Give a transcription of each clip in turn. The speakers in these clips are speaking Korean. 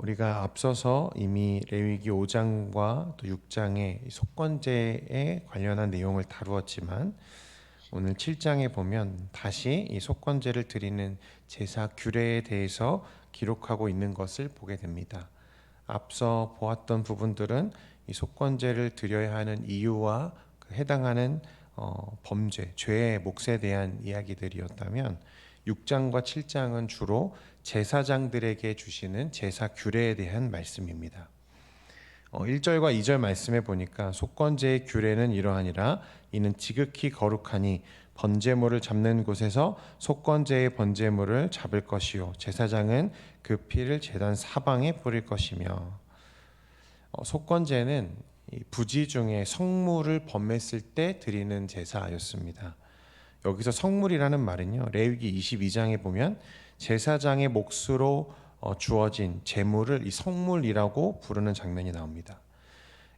우리가 앞서서 이미 레위기 5장과 또 6장의 속건제에 관련한 내용을 다루었지만 오늘 7장에 보면 다시 이 속건제를 드리는 제사 규례에 대해서 기록하고 있는 것을 보게 됩니다. 앞서 보았던 부분들은 이 속건제를 드려야 하는 이유와 해당하는 범죄, 죄의 몫에 대한 이야기들이었다면 6장과 7장은 주로 제사장들에게 주시는 제사 규례에 대한 말씀입니다. 1절과 2절 말씀에 보니까 속건제의 규례는 이러하니라. 이는 지극히 거룩하니 번제물을 잡는 곳에서 속건제의 번제물을 잡을 것이요 제사장은 그 피를 제단 사방에 뿌릴 것이며. 속건제는 부지 중에 성물을 범했을 때 드리는 제사였습니다. 여기서 성물이라는 말은요, 레위기 22장에 보면 제사장의 몫으로 주어진 제물을 이 성물이라고 부르는 장면이 나옵니다.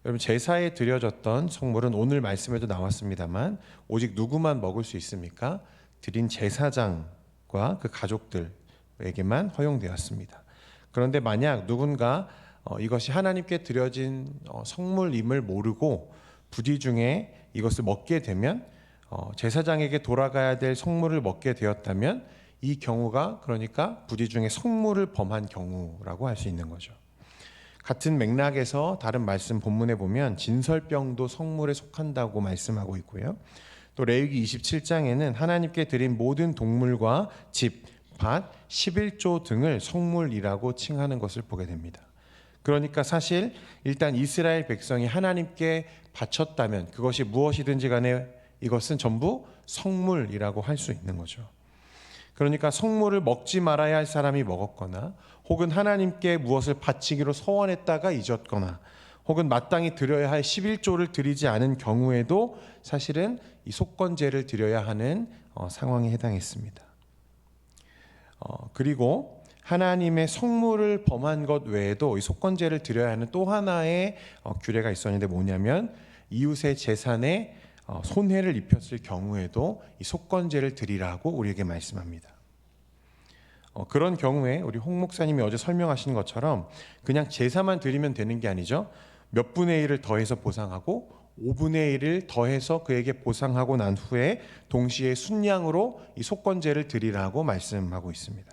여러분, 제사에 드려졌던 성물은 오늘 말씀에도 나왔습니다만 오직 누구만 먹을 수 있습니까? 드린 제사장과 그 가족들에게만 허용되었습니다. 그런데 만약 누군가 이것이 하나님께 드려진 성물임을 모르고 부지 중에 이것을 먹게 되면 제사장에게 돌아가야 될 성물을 먹게 되었다면 이 경우가 그러니까 부지 중에 성물을 범한 경우라고 할 수 있는 거죠. 같은 맥락에서 다른 말씀 본문에 보면 진설병도 성물에 속한다고 말씀하고 있고요. 또 레위기 27장에는 하나님께 드린 모든 동물과 집, 밭, 11조 등을 성물이라고 칭하는 것을 보게 됩니다. 그러니까 사실 일단 이스라엘 백성이 하나님께 바쳤다면 그것이 무엇이든지 간에 이것은 전부 성물이라고 할 수 있는 거죠. 그러니까 성물을 먹지 말아야 할 사람이 먹었거나 혹은 하나님께 무엇을 바치기로 서원했다가 잊었거나 혹은 마땅히 드려야 할 11조를 드리지 않은 경우에도 사실은 이 속건제를 드려야 하는 상황에 해당했습니다. 그리고 하나님의 성물을 범한 것 외에도 이 속건제를 드려야 하는 또 하나의 규례가 있었는데 뭐냐면 이웃의 재산에 손해를 입혔을 경우에도 이 속건제를 드리라고 우리에게 말씀합니다. 그런 경우에 우리 홍 목사님이 어제 설명하신 것처럼 그냥 제사만 드리면 되는 게 아니죠. 몇 분의 1을 더해서 보상하고 5분의 1을 더해서 그에게 보상하고 난 후에 동시에 순양으로 이 속건제를 드리라고 말씀하고 있습니다.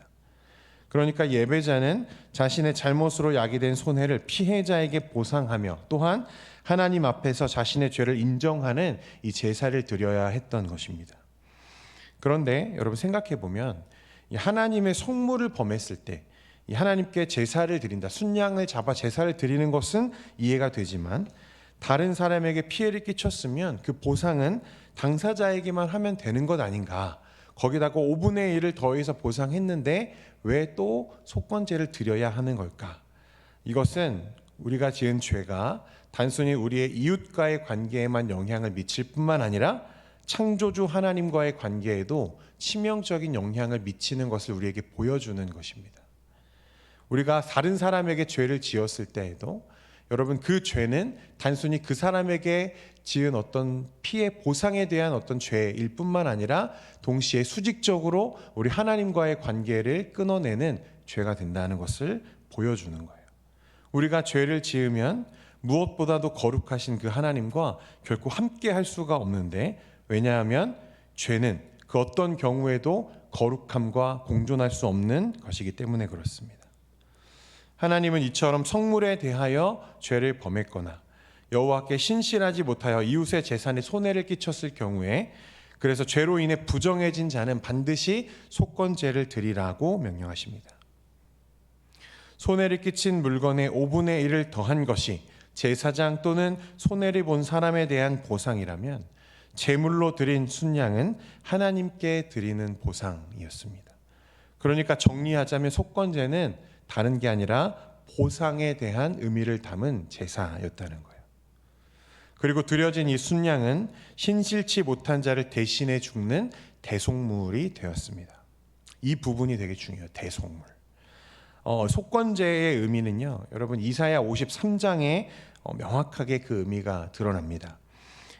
그러니까 예배자는 자신의 잘못으로 야기된 손해를 피해자에게 보상하며 또한 하나님 앞에서 자신의 죄를 인정하는 이 제사를 드려야 했던 것입니다. 그런데 여러분 생각해 보면 하나님의 성물을 범했을 때 하나님께 제사를 드린다, 순양을 잡아 제사를 드리는 것은 이해가 되지만 다른 사람에게 피해를 끼쳤으면 그 보상은 당사자에게만 하면 되는 것 아닌가. 거기다가 5분의 1을 더해서 보상했는데 왜 또 속건제를 드려야 하는 걸까? 이것은 우리가 지은 죄가 단순히 우리의 이웃과의 관계에만 영향을 미칠 뿐만 아니라 창조주 하나님과의 관계에도 치명적인 영향을 미치는 것을 우리에게 보여주는 것입니다. 우리가 다른 사람에게 죄를 지었을 때에도 여러분 그 죄는 단순히 그 사람에게 지은 어떤 피해 보상에 대한 어떤 죄일 뿐만 아니라 동시에 수직적으로 우리 하나님과의 관계를 끊어내는 죄가 된다는 것을 보여주는 거예요. 우리가 죄를 지으면 무엇보다도 거룩하신 그 하나님과 결코 함께 할 수가 없는데 왜냐하면 죄는 그 어떤 경우에도 거룩함과 공존할 수 없는 것이기 때문에 그렇습니다. 하나님은 이처럼 성물에 대하여 죄를 범했거나 여호와께 신실하지 못하여 이웃의 재산에 손해를 끼쳤을 경우에 그래서 죄로 인해 부정해진 자는 반드시 속건제를 드리라고 명령하십니다. 손해를 끼친 물건의 5분의 1을 더한 것이 제사장 또는 손해를 본 사람에 대한 보상이라면 제물로 드린 순양은 하나님께 드리는 보상이었습니다. 그러니까 정리하자면 속건제는 다른 게 아니라 보상에 대한 의미를 담은 제사였다는 거예요. 그리고 드려진 이 순양은 신실치 못한 자를 대신해 죽는 대속물이 되었습니다. 이 부분이 되게 중요해요. 대속물. 속건제의 의미는요, 여러분 이사야 53장에 명확하게 그 의미가 드러납니다.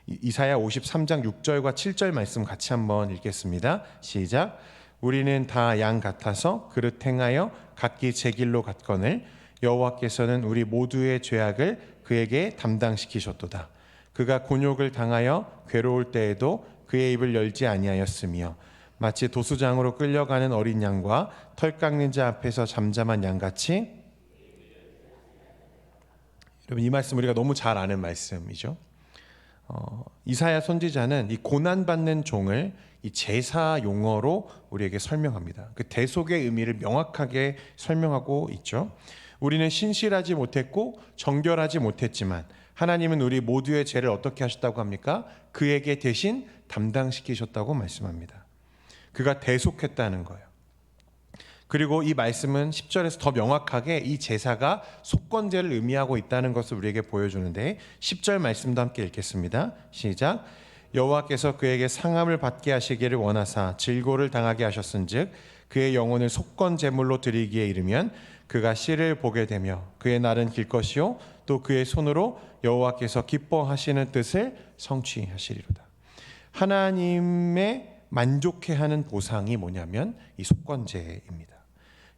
이사야 53장 6절과 7절 말씀 같이 한번 읽겠습니다. 시작. 우리는 다 양 같아서 그릇 행하여 각기 제 길로 갔거늘 여호와께서는 우리 모두의 죄악을 그에게 담당시키셨도다. 그가 곤욕을 당하여 괴로울 때에도 그의 입을 열지 아니하였으며 마치 도수장으로 끌려가는 어린 양과 털 깎는 자 앞에서 잠잠한 양같이. 여러분, 이 말씀 우리가 너무 잘 아는 말씀이죠. 이사야 선지자는 이 고난받는 종을 이 제사 용어로 우리에게 설명합니다. 그 대속의 의미를 명확하게 설명하고 있죠. 우리는 신실하지 못했고 정결하지 못했지만 하나님은 우리 모두의 죄를 어떻게 하셨다고 합니까? 그에게 대신 담당시키셨다고 말씀합니다. 그가 대속했다는 거예요. 그리고 이 말씀은 10절에서 더 명확하게 이 제사가 속건제를 의미하고 있다는 것을 우리에게 보여주는데 10절 말씀도 함께 읽겠습니다. 시작. 여호와께서 그에게 상함을 받게 하시기를 원하사 질고를 당하게 하셨은즉 그의 영혼을 속건 제물로 드리기에 이르면 그가 씨를 보게 되며 그의 날은 길 것이요 또 그의 손으로 여호와께서 기뻐하시는 뜻을 성취하시리로다. 하나님의 만족해하는 보상이 뭐냐면 이 속건제입니다.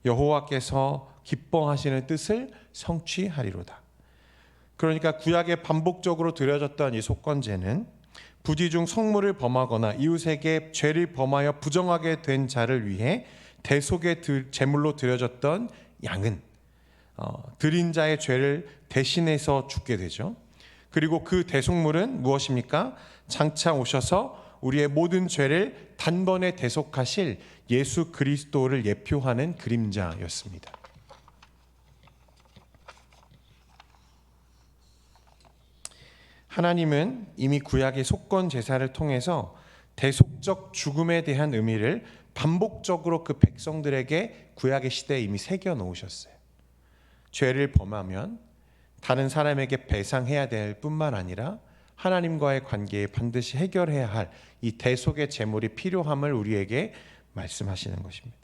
여호와께서 기뻐하시는 뜻을 성취하리로다. 그러니까 구약에 반복적으로 드려졌던 이 속건제는 부지 중 성물을 범하거나 이웃에게 죄를 범하여 부정하게 된 자를 위해 대속의 제물로 드려졌던 양은 드린 자의 죄를 대신해서 죽게 되죠. 그리고 그 대속물은 무엇입니까? 장차 오셔서 우리의 모든 죄를 단번에 대속하실 예수 그리스도를 예표하는 그림자였습니다. 하나님은 이미 구약의 속건 제사를 통해서 대속적 죽음에 대한 의미를 반복적으로 그 백성들에게 구약의 시대에 이미 새겨 놓으셨어요. 죄를 범하면 다른 사람에게 배상해야 될 뿐만 아니라 하나님과의 관계에 반드시 해결해야 할 이 대속의 제물이 필요함을 우리에게 말씀하시는 것입니다.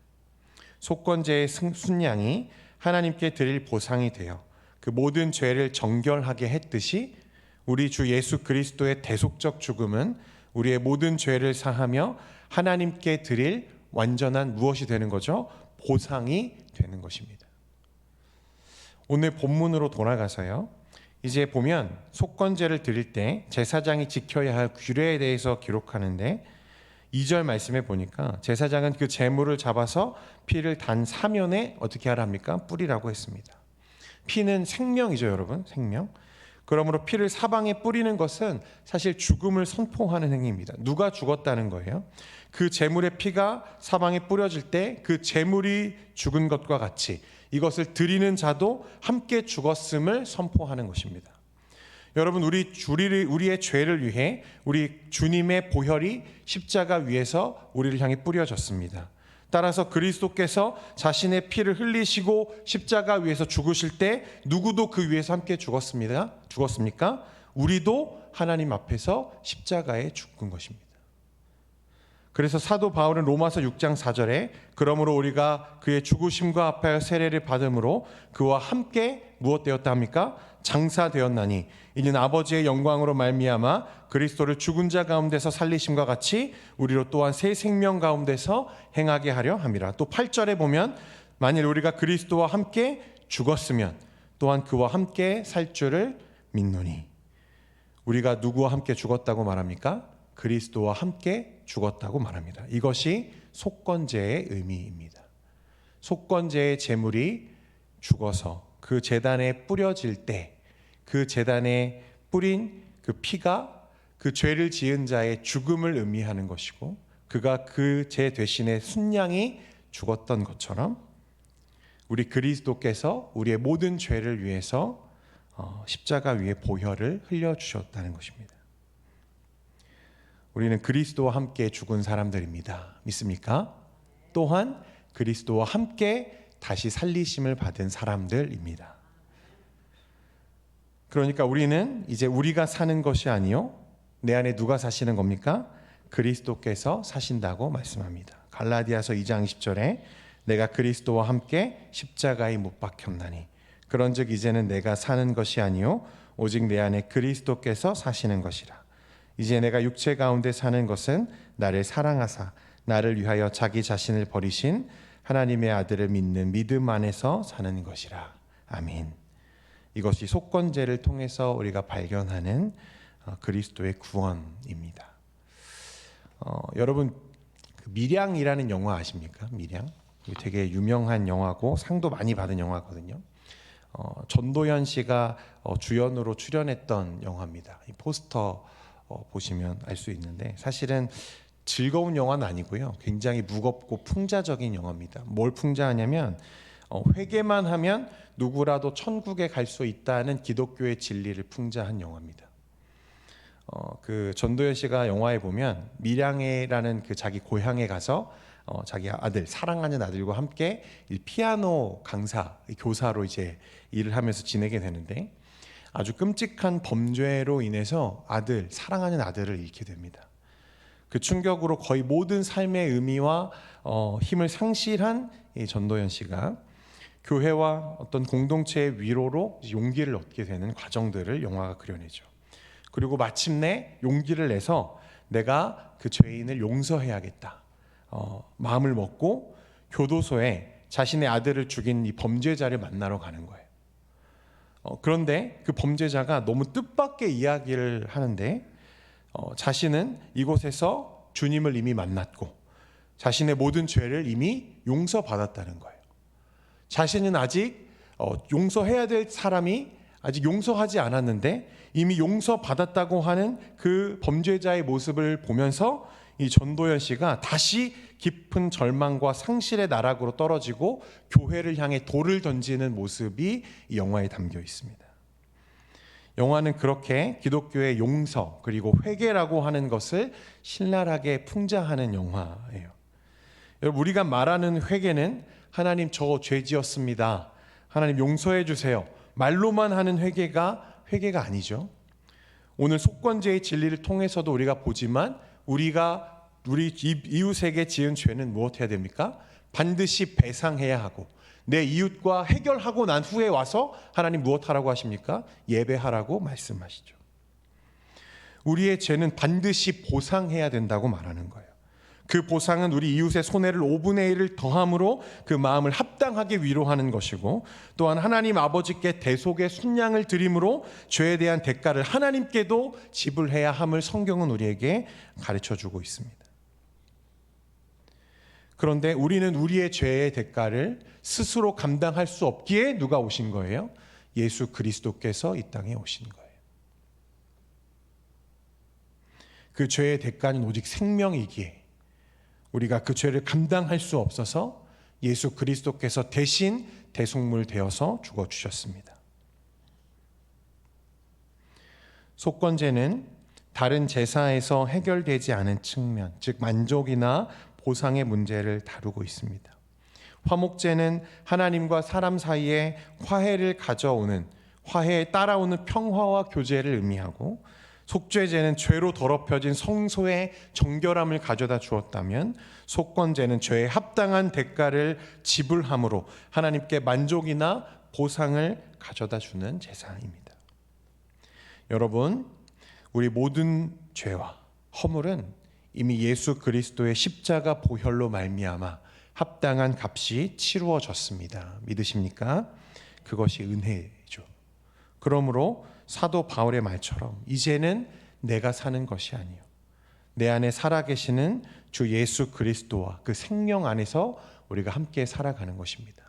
속건제의 순양이 하나님께 드릴 보상이 되어 그 모든 죄를 정결하게 했듯이 우리 주 예수 그리스도의 대속적 죽음은 우리의 모든 죄를 사하며 하나님께 드릴 완전한 무엇이 되는 거죠? 보상이 되는 것입니다. 오늘 본문으로 돌아가서요. 이제 보면 속건제를 드릴 때 제사장이 지켜야 할 규례에 대해서 기록하는데 2절 말씀에 보니까 제사장은 그 제물을 잡아서 피를 단 사면에 어떻게 하라 합니까? 뿌리라고 했습니다. 피는 생명이죠, 여러분. 생명. 그러므로 피를 사방에 뿌리는 것은 사실 죽음을 선포하는 행위입니다. 누가 죽었다는 거예요. 그 제물의 피가 사방에 뿌려질 때 그 제물이 죽은 것과 같이 이것을 드리는 자도 함께 죽었음을 선포하는 것입니다. 여러분, 우리의 죄를 위해 우리 주님의 보혈이 십자가 위에서 우리를 향해 뿌려졌습니다. 따라서 그리스도께서 자신의 피를 흘리시고 십자가 위에서 죽으실 때 누구도 그 위에서 함께 죽었습니까? 우리도 하나님 앞에서 십자가에 죽은 것입니다. 그래서 사도 바울은 로마서 6장 4절에 그러므로 우리가 그의 죽으심과 합하여 세례를 받음으로 그와 함께 무엇 되었다 합니까? 장사되었나니 이는 아버지의 영광으로 말미암아 그리스도를 죽은 자 가운데서 살리심과 같이 우리로 또한 새 생명 가운데서 행하게 하려 함이라. 또 8절에 보면 만일 우리가 그리스도와 함께 죽었으면 또한 그와 함께 살 줄을 믿노니. 우리가 누구와 함께 죽었다고 말합니까? 그리스도와 함께 죽었다고 말합니다. 이것이 속건제의 의미입니다. 속건제의 제물이 죽어서 그 제단에 뿌려질 때 그 제단에 뿌린 그 피가 그 죄를 지은 자의 죽음을 의미하는 것이고 그가 그 죄 대신에 순양이 죽었던 것처럼 우리 그리스도께서 우리의 모든 죄를 위해서 십자가 위에 보혈을 흘려주셨다는 것입니다. 우리는 그리스도와 함께 죽은 사람들입니다. 믿습니까? 또한 그리스도와 함께 다시 살리심을 받은 사람들입니다. 그러니까 우리는 이제 우리가 사는 것이 아니요 내 안에 누가 사시는 겁니까? 그리스도께서 사신다고 말씀합니다. 갈라디아서 2장 20절에 내가 그리스도와 함께 십자가에 못 박혔나니 그런즉 이제는 내가 사는 것이 아니요 오직 내 안에 그리스도께서 사시는 것이라. 이제 내가 육체 가운데 사는 것은 나를 사랑하사 나를 위하여 자기 자신을 버리신 하나님의 아들을 믿는 믿음 안에서 사는 것이라. 아멘. 이것이 속건제를 통해서 우리가 발견하는 그리스도의 구원입니다. 여러분 밀양이라는 영화 아십니까? 밀양 되게 유명한 영화고 상도 많이 받은 영화거든요. 전도연 씨가 주연으로 출연했던 영화입니다. 이 포스터 보시면 알 수 있는데 사실은 즐거운 영화는 아니고요. 굉장히 무겁고 풍자적인 영화입니다. 뭘 풍자하냐면 회개만 하면 누구라도 천국에 갈 수 있다는 기독교의 진리를 풍자한 영화입니다. 그 전도연 씨가 영화에 보면 밀양에라는 그 자기 고향에 가서 자기 아들 사랑하는 아들과 함께 피아노 강사 교사로 이제 일을 하면서 지내게 되는데 아주 끔찍한 범죄로 인해서 사랑하는 아들을 잃게 됩니다. 그 충격으로 거의 모든 삶의 의미와 힘을 상실한 이 전도연 씨가 교회와 어떤 공동체의 위로로 용기를 얻게 되는 과정들을 영화가 그려내죠. 그리고 마침내 용기를 내서 내가 그 죄인을 용서해야겠다 마음을 먹고 교도소에 자신의 아들을 죽인 이 범죄자를 만나러 가는 거예요. 그런데 그 범죄자가 너무 뜻밖의 이야기를 하는데 자신은 이곳에서 주님을 이미 만났고 자신의 모든 죄를 이미 용서받았다는 거예요. 자신은 아직 용서해야 될 사람이 아직 용서하지 않았는데 이미 용서받았다고 하는 그 범죄자의 모습을 보면서 이 전도연 씨가 다시 깊은 절망과 상실의 나락으로 떨어지고 교회를 향해 돌을 던지는 모습이 이 영화에 담겨 있습니다. 영화는 그렇게 기독교의 용서 그리고 회개라고 하는 것을 신랄하게 풍자하는 영화예요. 여러분 우리가 말하는 회개는 하나님 저 죄 지었습니다. 하나님 용서해 주세요. 말로만 하는 회개가 아니죠. 오늘 속건제의 진리를 통해서도 우리가 보지만 우리 이웃에게 지은 죄는 무엇해야 됩니까? 반드시 배상해야 하고 내 이웃과 해결하고 난 후에 와서 하나님 무엇하라고 하십니까? 예배하라고 말씀하시죠. 우리의 죄는 반드시 보상해야 된다고 말하는 거예요. 그 보상은 우리 이웃의 손해를 5분의 1을 더함으로 그 마음을 합당하게 위로하는 것이고 또한 하나님 아버지께 대속의 순양을 드림으로 죄에 대한 대가를 하나님께도 지불해야 함을 성경은 우리에게 가르쳐주고 있습니다. 그런데 우리는 우리의 죄의 대가를 스스로 감당할 수 없기에 누가 오신 거예요? 예수 그리스도께서 이 땅에 오신 거예요. 그 죄의 대가는 오직 생명이기에 우리가 그 죄를 감당할 수 없어서 예수 그리스도께서 대신 대속물 되어서 죽어주셨습니다. 속건제는 다른 제사에서 해결되지 않은 측면, 즉 만족이나 보상의 문제를 다루고 있습니다. 화목제는 하나님과 사람 사이에 화해를 가져오는, 화해에 따라오는 평화와 교제를 의미하고, 속죄제는 죄로 더럽혀진 성소의 정결함을 가져다 주었다면 속건제는 죄에 합당한 대가를 지불함으로 하나님께 만족이나 보상을 가져다 주는 제사입니다. 여러분, 우리 모든 죄와 허물은 이미 예수 그리스도의 십자가 보혈로 말미암아 합당한 값이 치루어졌습니다. 믿으십니까? 그것이 은혜죠. 그러므로 사도 바울의 말처럼 이제는 내가 사는 것이 아니요 내 안에 살아계시는 주 예수 그리스도와 그 생명 안에서 우리가 함께 살아가는 것입니다.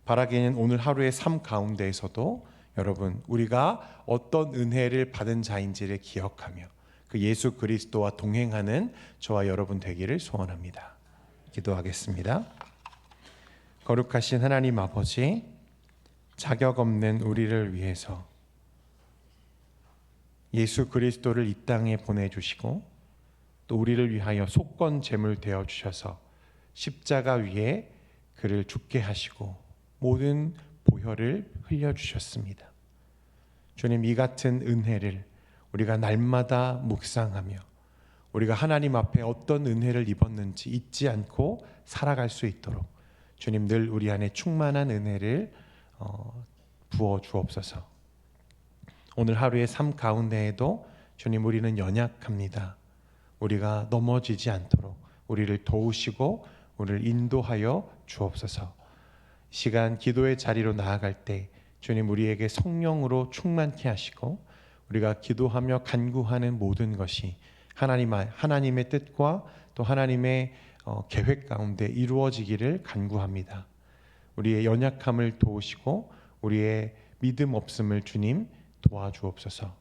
바라기는 오늘 하루의 삶 가운데에서도 여러분 우리가 어떤 은혜를 받은 자인지를 기억하며 그 예수 그리스도와 동행하는 저와 여러분 되기를 소원합니다. 기도하겠습니다. 거룩하신 하나님 아버지, 자격 없는 우리를 위해서 예수 그리스도를 이 땅에 보내주시고 또 우리를 위하여 속건 제물 되어 주셔서 십자가 위에 그를 죽게 하시고 모든 보혈을 흘려주셨습니다. 주님, 이 같은 은혜를 우리가 날마다 묵상하며 우리가 하나님 앞에 어떤 은혜를 입었는지 잊지 않고 살아갈 수 있도록 주님 늘 우리 안에 충만한 은혜를 부어 주옵소서. 오늘 하루의 삶 가운데에도 주님 우리는 연약합니다. 우리가 넘어지지 않도록 우리를 도우시고 우리를 인도하여 주옵소서. 시간 기도의 자리로 나아갈 때 주님 우리에게 성령으로 충만케 하시고 우리가 기도하며 간구하는 모든 것이 하나님의 뜻과 또 하나님의 계획 가운데 이루어지기를 간구합니다. 우리의 연약함을 도우시고 우리의 믿음 없음을 주님 도와주옵소서.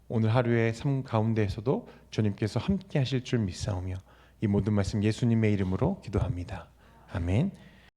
오늘 하루의 삶 가운데에서도 주님께서 함께 하실 줄 믿사오며 이 모든 말씀 예수님의 이름으로 기도합니다. 아멘.